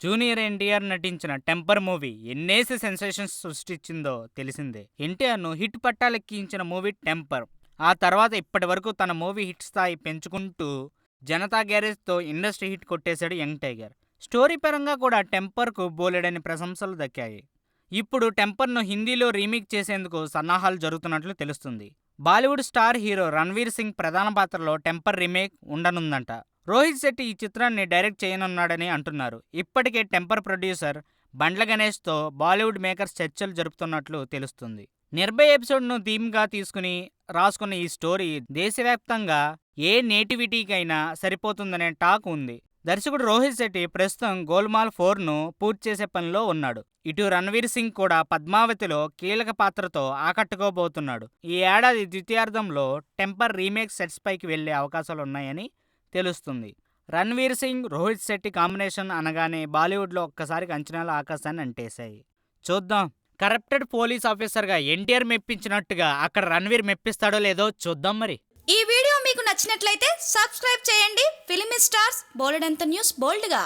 Junior NTR నటించిన 'temper' movie ఎన్నేసి sensations సృష్టించిందో తెలిసిందే. ఎన్టీఆర్‌ను hit పట్టాలెక్కించిన movie 'temper'. ఆ తర్వాత ఇప్పటి వరకు తన మూవీ హిట్ స్థాయి పెంచుకుంటూ 'జనతా గ్యారేజ్'తో ఇండస్ట్రీ హిట్ కొట్టేశాడు యంగ్ టైగర్. స్టోరీ పరంగా కూడా 'టెంపర్'కు బోలెడన్ని ప్రశంసలు దక్కాయి. ఇప్పుడు 'టెంపర్'ను హిందీలో రీమేక్ చేసేందుకు సన్నాహాలు జరుగుతున్నట్లు తెలుస్తుంది. బాలీవుడ్ స్టార్ హీరో రణ్వీర్ సింగ్ ప్రధాన పాత్రలో 'టెంపర్' రీమేక్ ఉండనుందంట. రోహిత్ శెట్టి ఈ చిత్రాన్ని డైరెక్ట్ చేయనున్నాడని అంటున్నారు. ఇప్పటికే 'టెంపర్' ప్రొడ్యూసర్ బండ్ల గణేష్తో బాలీవుడ్ మేకర్స్ చర్చలు జరుపుతున్నట్లు తెలుస్తుంది. 'నిర్భయ' ఎపిసోడ్ను థీమ్గా తీసుకుని రాసుకున్న ఈ స్టోరీ దేశవ్యాప్తంగా ఏ నేటివిటీకైనా సరిపోతుందనే టాక్ ఉంది. దర్శకుడు రోహిత్ శెట్టి ప్రస్తుతం 'గోల్మాల్ 4'ను పూర్తి చేసే పనిలో ఉన్నాడు. ఇటు రణ్వీర్ సింగ్ కూడా 'పద్మావతి'లో కీలక పాత్రతో ఆకట్టుకోబోతున్నాడు. ఈ ఏడాది ద్వితీయార్ధంలో 'టెంపర్' రీమేక్ సెట్స్ పైకి వెళ్లే అవకాశాలున్నాయని తెలుస్తుంది. రణ్వీర్ సింగ్, రోహిత్ శెట్టి కాంబినేషన్ అనగానే బాలీవుడ్లో ఒక్కసారిగా అంచనాలు ఆకాశాన్ని అంటేశాయి. చూద్దాం, కరప్టెడ్ పోలీస్ ఆఫీసర్గా ఎన్టీఆర్ మెప్పించినట్టుగా అక్కడ రణ్వీర్ మెప్పిస్తాడో లేదో చూద్దాం మరి. ఈ వీడియో మీకు నచ్చినట్లయితే సబ్స్క్రైబ్ చేయండి. ఫిలిమి స్టార్స్ బోలెడంత న్యూస్ బోల్డ్గా.